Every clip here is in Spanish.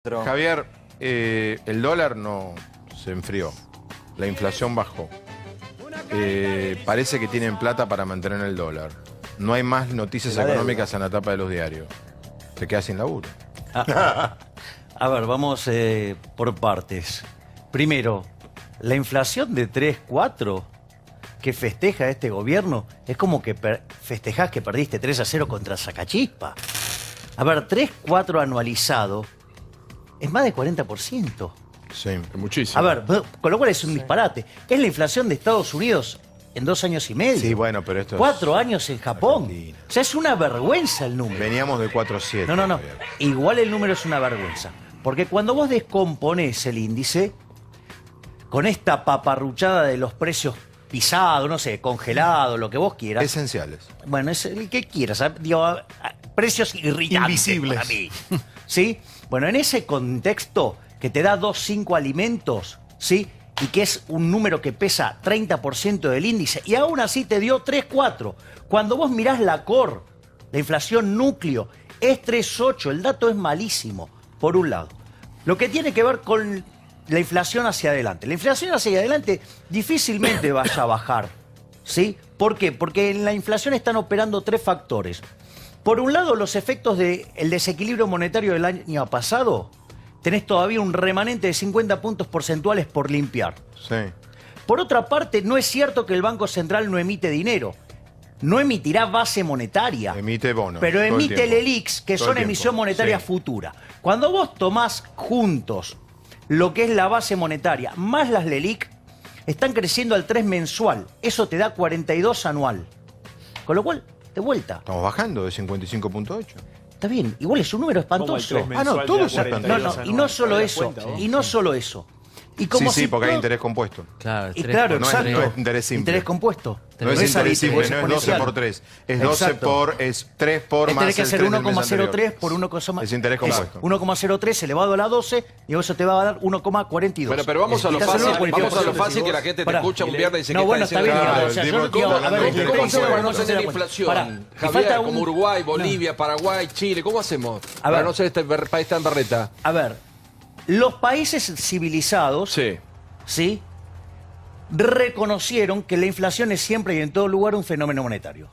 Javier, el dólar no se enfrió, la inflación bajó. Parece que tienen plata para mantener el dólar. No hay más noticias económicas en la tapa de los diarios. Se queda sin laburo. A ver, vamos por partes. Primero, la inflación de 3, 4 que festeja este gobierno es como que festejás que perdiste 3-0 contra Sacachispa. A ver, 3, 4 anualizado es más de 40%. Sí, muchísimo. A ver, con lo cual es un disparate. Es la inflación de Estados Unidos en 2 años y medio. Sí, bueno, pero esto es 4 años en Japón. Argentina. O sea, es una vergüenza el número. Veníamos de 4-7. No. Javier. Igual el número es una vergüenza. Porque cuando vos descomponés el índice, con esta paparruchada de los precios pisados, no sé, congelados, lo que vos quieras. Esenciales. Bueno, es el que quieras. Digo, precios irritantes Invisibles. para mí. ¿Sí? Bueno, en ese contexto que te da 2,5 alimentos, ¿sí? Y que es un número que pesa 30% del índice, y aún así te dio 3,4. Cuando vos mirás la core, la inflación núcleo, es 3,8. El dato es malísimo, por un lado. Lo que tiene que ver con la inflación hacia adelante. La inflación hacia adelante difícilmente vaya a bajar, ¿sí? ¿Por qué? Porque en la inflación están operando 3 factores. Por un lado, los efectos del desequilibrio monetario del año pasado. Tenés todavía un remanente de 50 puntos porcentuales por limpiar. Sí. Por otra parte, no es cierto que el Banco Central no emite dinero. No emitirá base monetaria. Emite bonos. Pero todo el emite tiempo. LELIQs, que Todo son el tiempo. emisión monetaria Sí. futura. Cuando vos tomás juntos lo que es la base monetaria más las LELIQ, están creciendo al 3 mensual. Eso te da 42 anual. Con lo cual, de vuelta. Estamos bajando de 55.8. Está bien, igual es un número espantoso. todo es espantoso. No, y no solo eso. Y no solo eso. Y como Sí, si porque hay todo- interés compuesto. Claro, Y claro, No es- exacto. no es interés simple. Interés compuesto. No es interés simple, no es 12 exponencial. por 3. Es 12 Exacto. por, es 3 por más Tenés que el hacer 3 del mes 1,03 anterior. por 1,03. Es interés compuesto. 1,03 elevado a la 12 y eso te va a dar 1,42. Bueno, pero vamos a lo Estás hablando fácil, del vamos a lo 42%. fácil que la gente te Pará. escucha un viernes y dice No, que bueno, está está bien. diciendo Claro, O sea, el yo tipo- no quiero- ¿cómo- a ver, cómo- el cómo ¿Cómo hacemos hacemos para Bueno, no vamos a tener hacer la inflación? cuenta. Pará, y Javier, falta como un- Uruguay, Bolivia, Paraguay, Chile, ¿cómo hacemos? A Para ver. no ser este país tan berreta. A ver, los países civilizados, Sí. ¿sí? Reconocieron que la inflación es siempre y en todo lugar un fenómeno monetario.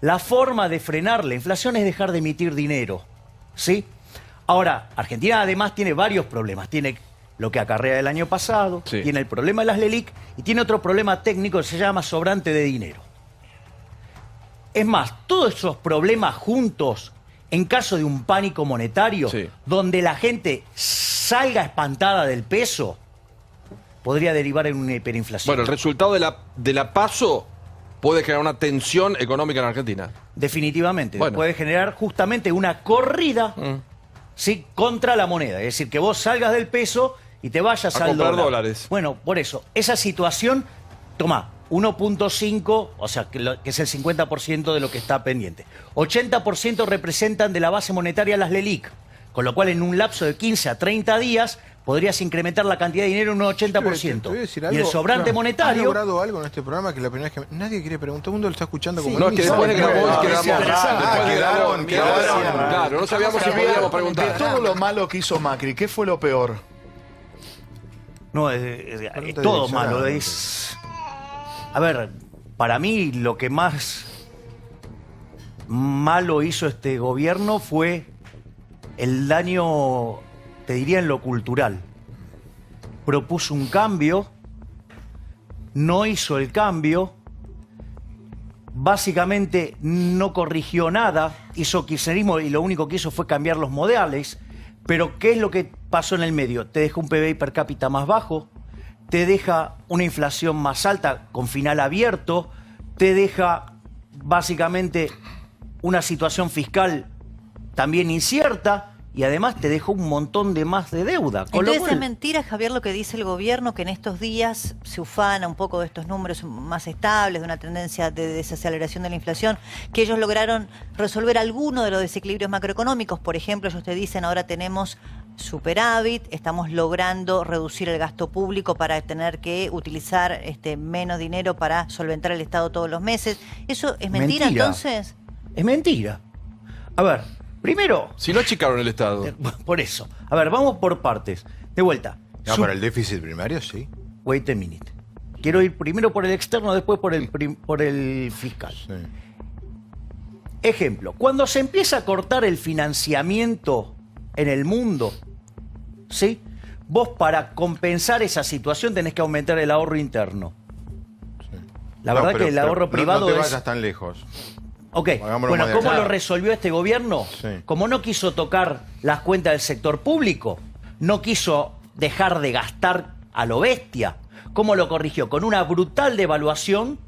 La forma de frenar la inflación es dejar de emitir dinero, ¿sí? Ahora, Argentina además tiene varios problemas. Tiene lo que acarrea el año pasado, Sí. tiene el problema de las LELIQ y tiene otro problema técnico que se llama sobrante de dinero. Es más, todos esos problemas juntos, en caso de un pánico monetario, Sí. donde la gente salga espantada del peso, podría derivar en una hiperinflación. Bueno, el resultado de la PASO puede crear una tensión económica en Argentina. Definitivamente. Bueno. Puede generar justamente una corrida, ¿sí? Contra la moneda. Es decir, que vos salgas del peso y te vayas A al comprar dólar. dólares. Bueno, por eso, esa situación, toma, 1,5, o sea, que es el 50% de lo que está pendiente. 80% representan de la base monetaria las LELIQ, con lo cual en un lapso de 15 a 30 días podrías incrementar la cantidad de dinero en un 80%. Te voy a decir Y el algo, sobrante claro, monetario... ¿has logrado algo en este programa que la primera vez que nadie quiere preguntar? Todo el mundo lo está escuchando como No, es que después de Grabón quedamos. quedaron. Claro, no sabíamos si podíamos De preguntar. todo lo malo que hizo Macri, ¿qué fue lo peor? No, Pregunta todo direccionada, malo. ¿no? A ver, para mí lo que más malo hizo este gobierno fue el daño, te diría, en lo cultural. Propuso un cambio, no hizo el cambio, básicamente no corrigió nada, hizo kirchnerismo y lo único que hizo fue cambiar los modales. Pero ¿qué es lo que pasó en el medio? Te deja un PBI per cápita más bajo, te deja una inflación más alta con final abierto, te deja básicamente una situación fiscal también incierta y además te dejó un montón de más de deuda. Con lo Entonces cual- es mentira, Javier, lo que dice el gobierno, que en estos días se ufana un poco de estos números más estables, de una tendencia de desaceleración de la inflación, que ellos lograron resolver alguno de los desequilibrios macroeconómicos. Por ejemplo, ellos te dicen, ahora tenemos superávit, estamos logrando reducir el gasto público para tener que utilizar menos dinero para solventar el Estado todos los meses. ¿Eso es mentira, entonces? Es mentira. A ver, Primero, Si no achicaron el Estado. por eso. A ver, vamos por partes. De vuelta. No, para el déficit primario sí. Wait a minute. Quiero ir primero por el externo, después por el fiscal. Sí. Ejemplo, cuando se empieza a cortar el financiamiento en el mundo, ¿sí? Vos para compensar esa situación tenés que aumentar el ahorro interno. La No, verdad pero- que el ahorro pero privado no te es... vayas tan lejos. Ok, Hagámoslo bueno, más de ¿cómo acá. lo resolvió este gobierno? Sí. Como no quiso tocar las cuentas del sector público, no quiso dejar de gastar a lo bestia. ¿Cómo lo corrigió? Con una brutal devaluación,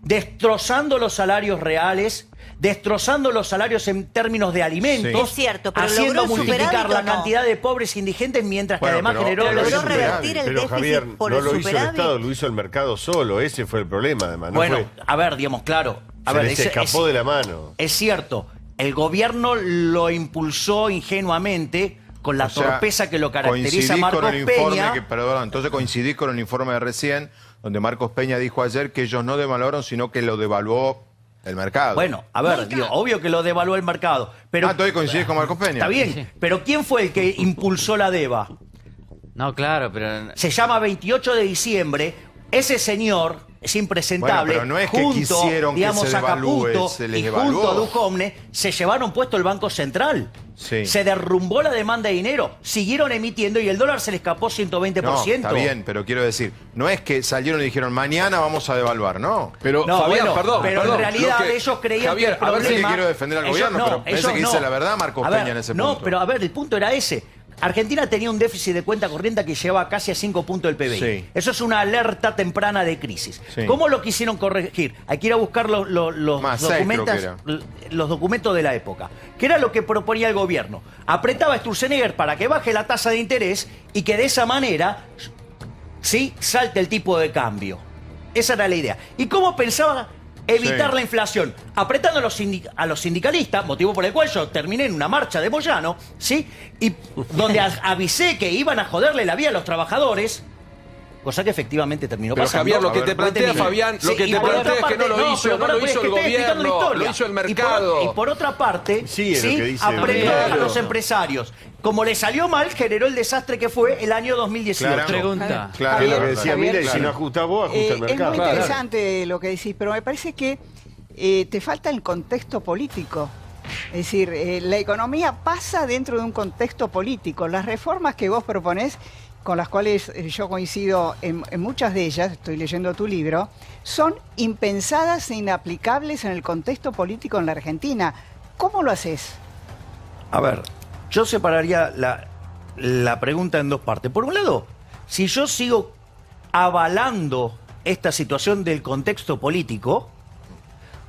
destrozando los salarios reales, destrozando los salarios en términos de alimentos. Sí. Es cierto, pero haciendo ¿logró multiplicar superávit la o no? cantidad de pobres indigentes mientras Bueno, que además pero- generó... Pero Pero logró es superávit. revertir el Pero déficit Javier, por no el lo hizo el superávit. Estado, lo hizo el mercado solo. Ese fue el problema, además. No Bueno, fue, a ver, digamos, claro. A se ver, les escapó de la mano. Es cierto, el gobierno lo impulsó ingenuamente con la O sea, torpeza que lo caracteriza a coincidís Marcos con el informe Peña. perdón, entonces coincidís con el informe de recién, donde Marcos Peña dijo ayer que ellos no devaluaron, sino que lo devaluó el mercado. Bueno, a ver, digo, obvio que lo devaluó el mercado. Pero, Entonces coincidís con Marcos Peña. está bien, pero ¿quién fue el que impulsó la DEVA? No, claro, pero... Se llama 28 de diciembre. Ese señor es impresentable. Bueno, pero no es que junto, quisieron que digamos, se a devalúe, Caputo se les y devaluó. junto a Ducomne se llevaron puesto el Banco Central. Sí. Se derrumbó la demanda de dinero. Siguieron emitiendo y el dólar se le escapó 120%. No, está bien, pero quiero decir, no es que salieron y dijeron mañana vamos a devaluar, no. Pero, No, Fabián, bueno, perdón. pero perdón, en realidad lo que- ellos creían Javier, que el a ver si Parece que problema... quiero defender al ellos gobierno, no, pero parece ellos que dice la verdad Marcos A ver, Peña en ese no, punto. pero a ver, el punto era ese. Argentina tenía un déficit de cuenta corriente que llevaba casi a 5 puntos del PBI. Sí. Eso es una alerta temprana de crisis. Sí. ¿Cómo lo quisieron corregir? Hay que ir a buscar los Más 6 creo que era. los documentos de la época. ¿Qué era lo que proponía el gobierno? Apretaba a Sturzenegger para que baje la tasa de interés y que de esa manera, sí, salte el tipo de cambio. Esa era la idea. ¿Y cómo pensaba evitar Sí. la inflación? Apretando a los sindicalistas, motivo por el cual yo terminé en una marcha de Moyano, ¿sí? Y donde avisé que iban a joderle la vida a los trabajadores, cosa que efectivamente terminó Pero pasando. Javier, lo A que ver, te plantea cuénteme. Fabián, Sí, lo que y te por otra plantea es que no parte- lo hizo, pero no lo es hizo que el estoy explicando la gobierno, historia. lo hizo el Y por- mercado. Y por otra parte, Sí, es lo que dice apretó Gabriel. a los empresarios. Como le salió mal, generó el desastre que fue el año 2018. Claro. Pregunta. Claro, Es lo que verdad. decía Javier, Milei, si no ajustás vos, ajusta el Es mercado. muy Claro. interesante lo que decís, pero me parece que te falta el contexto político. Es decir, la economía pasa dentro de un contexto político. Las reformas que vos proponés, con las cuales yo coincido en muchas de ellas, estoy leyendo tu libro, son impensadas e inaplicables en el contexto político en la Argentina. ¿Cómo lo haces? A ver, yo separaría la pregunta en dos partes. Por un lado, si yo sigo avalando esta situación del contexto político,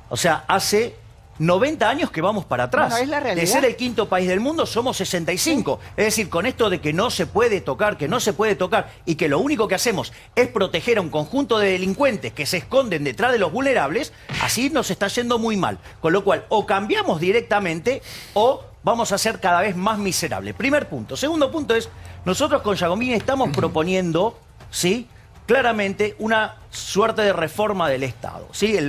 o sea, hace 90 años que vamos para atrás. Bueno, es la realidad. De ser el quinto país del mundo, somos 65. Es decir, con esto de que no se puede tocar, y que lo único que hacemos es proteger a un conjunto de delincuentes que se esconden detrás de los vulnerables, así nos está yendo muy mal. Con lo cual, o cambiamos directamente o vamos a ser cada vez más miserables. Primer punto. Segundo punto es, nosotros con Giacomini estamos proponiendo, ¿sí?, claramente una suerte de reforma del Estado. ¿Sí? En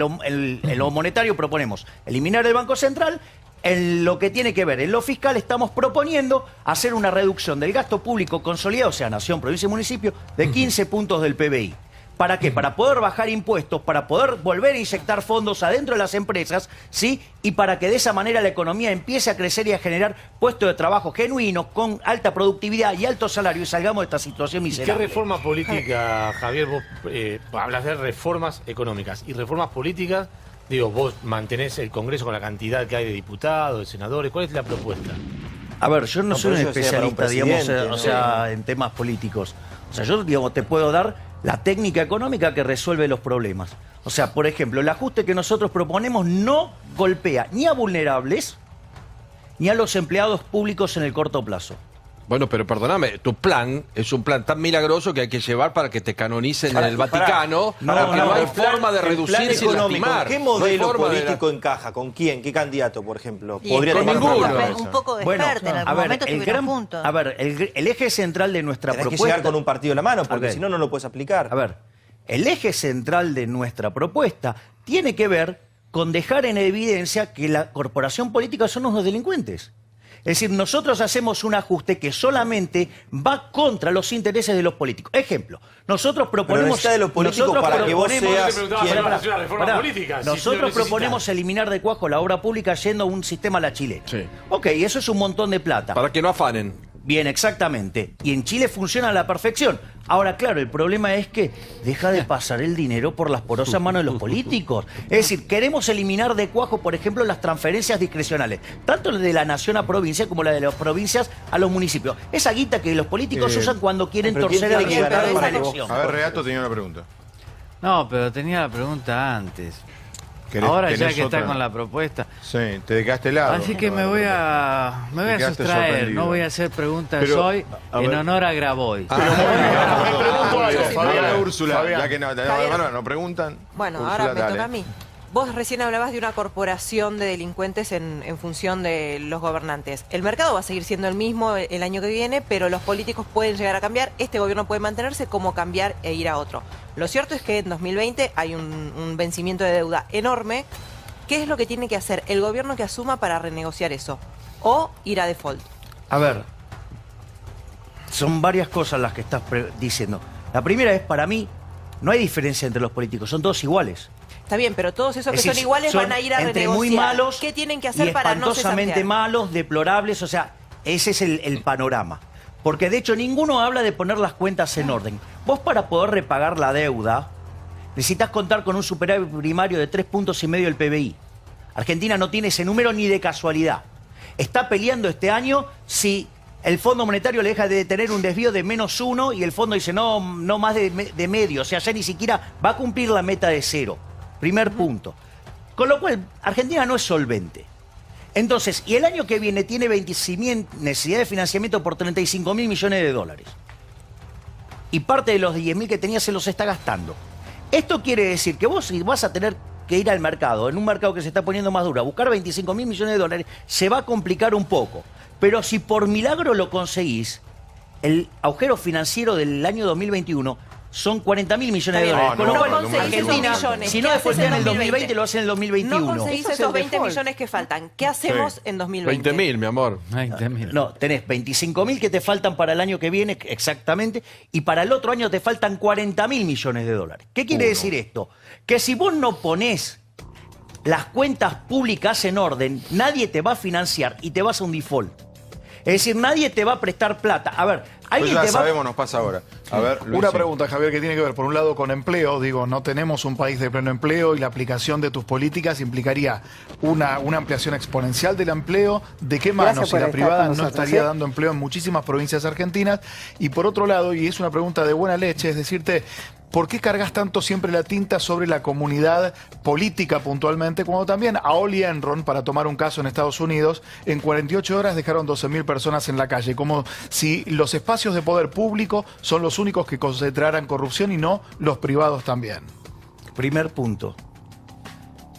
lo monetario proponemos eliminar el Banco Central. En lo que tiene que ver en lo fiscal estamos proponiendo hacer una reducción del gasto público consolidado, o sea, nación, provincia y municipio, de 15 puntos del PBI. ¿Para qué? Para poder bajar impuestos, para poder volver a inyectar fondos adentro de las empresas, ¿sí? Y para que de esa manera la economía empiece a crecer y a generar puestos de trabajo genuinos, con alta productividad y alto salario, y salgamos de esta situación ¿Qué miserable. reforma política, Javier? Vos hablas de reformas económicas y reformas políticas. Digo, vos mantenés el Congreso con la cantidad que hay de diputados, de senadores. ¿Cuál es la propuesta? A ver, yo no soy un pero eso sería para un especialista, digamos, presidente, o ¿no? sea, en temas políticos. O sea, yo, digamos, te puedo dar la técnica económica que resuelve los problemas. O sea, por ejemplo, el ajuste que nosotros proponemos no golpea ni a vulnerables ni a los empleados públicos en el corto plazo. Bueno, pero perdóname, tu plan es un plan tan milagroso que hay que llevar para que te canonicen Pará, en el pará. Vaticano, No, porque no, no, hay el plan- forma de el plan reducir sin económico, lastimar. ¿Qué No hay modelo forma de- político encaja? ¿Con quién? ¿Qué candidato, por ejemplo? Y Podría con tomar ninguno. parte? Fue un poco de experta, en algún momento estuvieron juntos. a ver, el eje central de nuestra Tenés que propuesta... llegar con un partido en la mano, porque Ok. si no, no lo puedes aplicar. A ver, el eje central de nuestra propuesta tiene que ver con dejar en evidencia que la corporación política son unos delincuentes. Es decir, nosotros hacemos un ajuste que solamente va contra los intereses de los políticos. Ejemplo, nosotros proponemos... necesita de los políticos nosotros para que vos proponemos- seas Yo te preguntaba quien- para hacer una reforma política, si Nosotros lo necesitan. proponemos eliminar de cuajo la obra pública yendo a un sistema a la chilena. Sí. Ok, eso es un montón de plata. Para que no afanen. Bien, exactamente. Y en Chile funciona a la perfección. Ahora, claro, el problema es que deja de pasar el dinero por las porosas manos de los políticos. Es decir, queremos eliminar de cuajo, por ejemplo, las transferencias discrecionales, tanto de la nación a provincia como la de las provincias a los municipios. Esa guita que los políticos usan cuando quieren pero ¿quién torcer el tiene que ganar resultado de para una que vos- elección. A ver, Reato tenía una pregunta. No, pero tenía la pregunta antes. ¿Querés- Ahora ya tenés que está otra? con la propuesta. Sí, te dejaste helado. Así que me voy a Te quedaste sustraer. sorprendido. No voy a hacer preguntas Pero, hoy a en ver. honor a Grabois. Me pregunto algo, Fabián. Úrsula, Fabián. ya que no preguntan. Bueno, Úrsula, ahora me dale. toca a mí. Vos recién hablabas de una corporación de delincuentes en función de los gobernantes. El mercado va a seguir siendo el mismo el año que viene, pero los políticos pueden llegar a cambiar. Este gobierno puede mantenerse como cambiar e ir a otro. Lo cierto es que en 2020 hay un vencimiento de deuda enorme. ¿Qué es lo que tiene que hacer el gobierno que asuma para renegociar eso? O ir a default. A ver, son varias cosas las que estás diciendo. La primera es, para mí, no hay diferencia entre los políticos, son todos iguales. Está bien, pero todos esos Es que decir, son iguales son van a ir a entre renegociar. muy malos ¿Qué tienen que y hacer para no espantosamente cesantear? malos, deplorables, o sea, ese es el panorama. Porque de hecho ninguno habla de poner las cuentas en orden. Vos para poder repagar la deuda necesitas contar con un superávit primario de 3,5 puntos del PBI. Argentina no tiene ese número ni de casualidad. Está peleando este año si el Fondo Monetario le deja de tener un desvío de -1 y el fondo dice no más de medio. O sea, ya ni siquiera va a cumplir la meta de 0. Primer punto. Con lo cual, Argentina no es solvente. Entonces, y el año que viene tiene necesidad de financiamiento por 35.000 millones de dólares. Y parte de los 10.000 que tenía se los está gastando. Esto quiere decir que vos vas a tener que ir al mercado, en un mercado que se está poniendo más duro, a buscar 25.000 millones de dólares, se va a complicar un poco. Pero si por milagro lo conseguís, el agujero financiero del año 2021 son 40.000 millones de Está dólares. bien. Con lo No cual, conseguís esos Argentina, millones. si ¿Qué no haces después en el 2020? 2020, lo hace en el 2021. No conseguís Eso es esos el 20 default. millones que faltan. ¿Qué hacemos en 2020? 20.000, mi amor. 20.000. No, tenés 25.000 que te faltan para el año que viene, exactamente, y para el otro año te faltan 40.000 millones de dólares. ¿Qué quiere decir esto? Que si vos no ponés las cuentas públicas en orden, nadie te va a financiar y te vas a un default. Es decir, nadie te va a prestar plata. A ver, Pues alguien ya te va... sabemos, nos pasa ahora. A ver, Luis, Una sí. pregunta, Javier, que tiene que ver, por un lado, con empleo. Digo, no tenemos un país de pleno empleo y la aplicación de tus políticas implicaría una ampliación exponencial del empleo. ¿De qué mano? Gracias Si por la estar privada con no nosotros, estaría ¿sí? dando empleo en muchísimas provincias argentinas. Y por otro lado, y es una pregunta de buena leche, es decirte, ¿por qué cargas tanto siempre la tinta sobre la comunidad política puntualmente, cuando también a Oli Enron, para tomar un caso en Estados Unidos, en 48 horas dejaron 12.000 personas en la calle? Como si los espacios de poder público son los únicos que concentraran corrupción y no los privados también. Primer punto.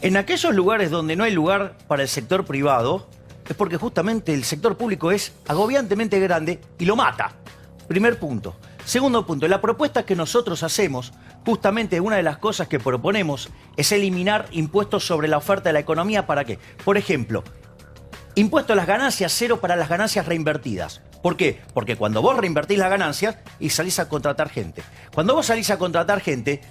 En aquellos lugares donde no hay lugar para el sector privado, es porque justamente el sector público es agobiantemente grande y lo mata. Primer punto. Segundo punto, la propuesta que nosotros hacemos, justamente una de las cosas que proponemos es eliminar impuestos sobre la oferta de la economía. ¿Para qué? Por ejemplo, impuesto a las ganancias, 0 para las ganancias reinvertidas. ¿Por qué? Porque cuando vos reinvertís las ganancias y salís a contratar gente. Cuando vos salís a contratar gente,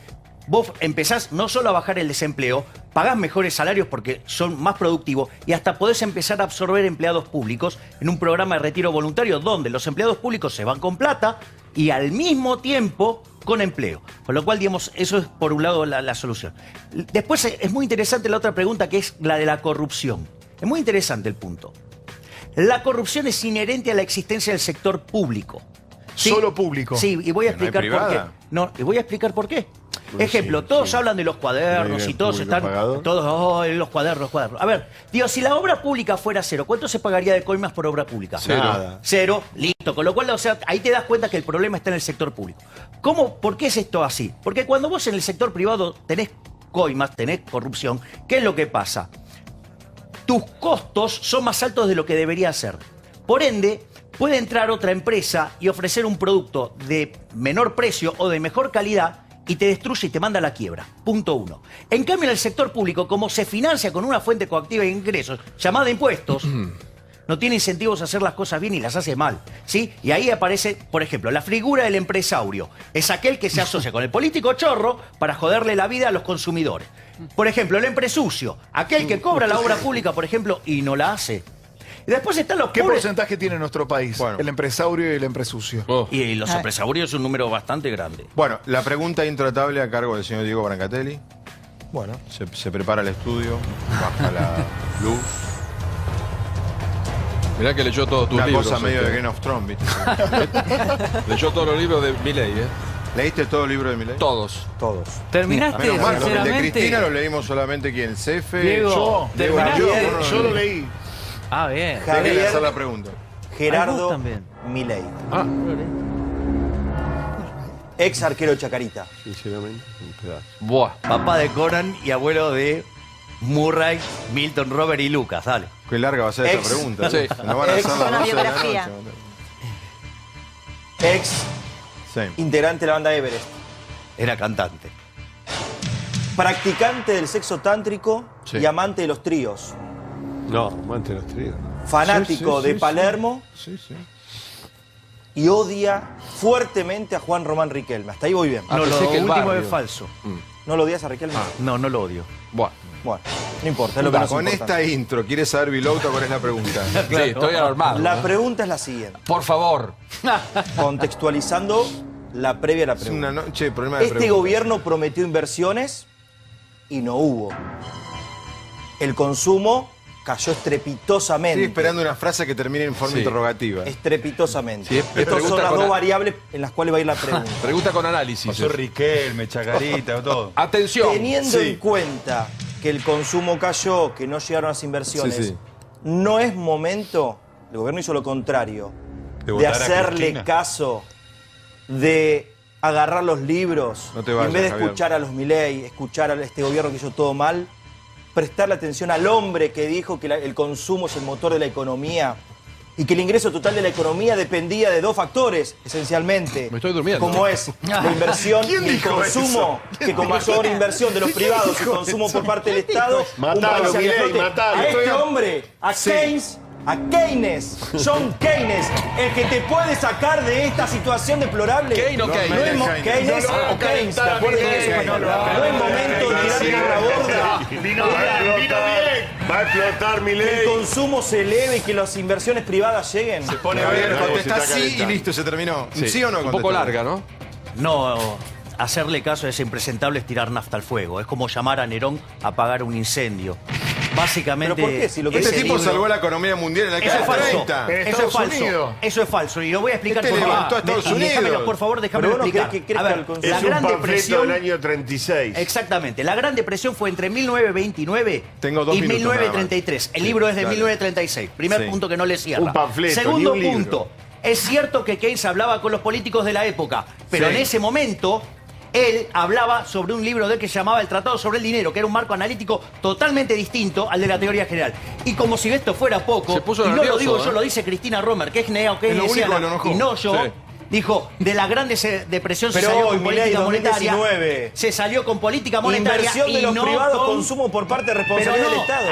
vos empezás no solo a bajar el desempleo, pagás mejores salarios porque son más productivos y hasta podés empezar a absorber empleados públicos en un programa de retiro voluntario donde los empleados públicos se van con plata y al mismo tiempo con empleo. Con lo cual, digamos, eso es por un lado la solución. Después es muy interesante la otra pregunta, que es la de la corrupción. Es muy interesante el punto. La corrupción es inherente a la existencia del sector público. ¿Sí? Solo público. Sí, y voy a ¿Que no hay explicar por qué. privada? No, y voy a explicar por qué. Pues Ejemplo, sí, todos sí. hablan de los cuadernos ¿No hay y todos público están... pagador? Todos, los cuadernos. A ver, digo, si la obra pública fuera 0, ¿cuánto se pagaría de coimas por obra pública? Cero. Nada. 0, listo. Con lo cual, o sea, ahí te das cuenta que el problema está en el sector público. ¿Por qué es esto así? Porque cuando vos en el sector privado tenés coimas, tenés corrupción, ¿qué es lo que pasa? Tus costos son más altos de lo que debería ser. Por ende, puede entrar otra empresa y ofrecer un producto de menor precio o de mejor calidad y te destruye y te manda a la quiebra. Punto 1. En cambio, en el sector público, como se financia con una fuente coactiva de ingresos llamada impuestos, no tiene incentivos a hacer las cosas bien y las hace mal, ¿sí? Y ahí aparece, por ejemplo, la figura del empresario. Es aquel que se asocia con el político chorro para joderle la vida a los consumidores. Por ejemplo, el empresucio. Aquel que cobra la obra pública, por ejemplo, y no la hace. Y después están los ¿Qué pobres. porcentaje tiene nuestro país? Bueno. El empresario y el empresucio. Y los empresarios es un número bastante grande. Bueno, la pregunta intratable a cargo del señor Diego Brancatelli. Bueno, se prepara el estudio, baja la luz. Mirá que leyó todos tus Una libros. cosa medio de este. Game of Thrones, ¿viste? Leyó todos los libros de Milei, ¿eh? ¿Leíste todo el libro de Milei? Todos. Todos. ¿Terminaste, Menos mal, porque el de sinceramente? Cristina lo leímos solamente quién, Cefe. Diego, Diego, ¿terminaste? Yo lo leí. Ah, bien. Ja- Déjale Javier- hacer la pregunta. Ah, Gerardo vos también. Milei. Ah, Ex arquero de Chacarita. Sinceramente, un pedazo. buah. Papá de Conan y abuelo de Murray, Milton, Robert y Lucas. Dale. Qué larga va a ser Ex. esta pregunta. Sí. Nos van a hacer Ex. las Una 12 de la biografía. noche. Ex Sí. integrante de la banda Everest. Era cantante. Practicante del sexo tántrico Sí. y amante de los tríos. No, amante de los tríos. Fanático Sí, sí, de sí, Palermo Sí, sí. y odia fuertemente a Juan Román Riquelme. Hasta ahí voy bien. Ah, No, lo pensé que el último barrio. es falso. ¿No lo odias a Riquelme? No, no lo odio. Buah. Bueno, no importa, es lo que nos Con importa. esta intro, ¿quieres saber, Vilouta, cuál es la pregunta? Sí, estoy alarmado. La ¿no? pregunta es la siguiente, Por favor. contextualizando la previa a la Es pregunta. una noche, problema de Este preguntas. gobierno prometió inversiones y no hubo. El consumo cayó estrepitosamente. Estoy esperando una frase que termine en forma Sí. interrogativa. Estrepitosamente. Sí, es Estas pregunta son las con dos a- variables en las cuales va a ir la pregunta. Pregunta con análisis. Pasó Riquelme, Chacarita, todo. Atención. Teniendo Sí. en cuenta que el consumo cayó, que no llegaron las inversiones, Sí, sí. no es momento, el gobierno hizo lo contrario, ¿De de votar a hacerle Cristina? caso, de agarrar los libros, No te y vayas, en vez de Javier. escuchar a los Milei, escuchar a este gobierno que hizo todo mal, prestarle atención al hombre que dijo que el consumo es el motor de la economía y que el ingreso total de la economía dependía de dos factores, esencialmente. Me estoy durmiendo. Como es la inversión ¿Quién y el dijo consumo, que con mayor inversión de los privados y consumo por parte del Estado, Matalo, un país sale a Milei, flote. matalo. A este hombre, a Keynes, John Keynes, el que te puede sacar de esta situación deplorable. Keynes o Keynes. No es Keynes o Keynes, ¿te acuerdas de eso? No es momento de tirar por la borda. Vino bien. Va a explotar mi Que el ley. consumo se eleve y que las inversiones privadas lleguen. Pone A ver, contesta se está sí y calentando. listo, se terminó. ¿Sí, o no? Un poco Contesta. larga, ¿no? No, hacerle caso a ese impresentable es tirar nafta al fuego. Es como llamar a Nerón a apagar un incendio. Básicamente. ¿Pero por qué? Si lo que ese Este tipo libro- salvó la economía mundial en la Eso década es falso. 30. En Eso es Estados falso. Unidos. Eso es falso. Y lo voy a explicar Este por favor. levantó a Estados Déjamelo, Unidos. por favor, déjame Pero vos no explicar. crees que crezca A ver, el consumo. la Es un Gran panfleto Depresión. del año 36. Exactamente. La Gran Depresión fue entre 1929 Tengo 2 y minutos 1933. El libro es de dale. 1936. Primer Sí. punto que no le cierra. Un panfleto, Segundo ni un libro. punto. Es cierto que Keynes hablaba con los políticos de la época, pero Sí. en ese momento él hablaba sobre un libro de él que se llamaba El Tratado sobre el Dinero, que era un marco analítico totalmente distinto al de la teoría general. Y como si esto fuera poco, Se puso y no lo nervioso, digo ¿eh? yo, lo dice Cristina Romer, que es Es lo único que lo neo-keynesiana, enojó. y no yo. Sí. Dijo, de la gran depresión se Pero salió hoy, con Milei, política monetaria. 2019. Se salió con política monetaria Inversión de y los no privados, con... consumo por parte de Pero responsabilidad no, del Estado.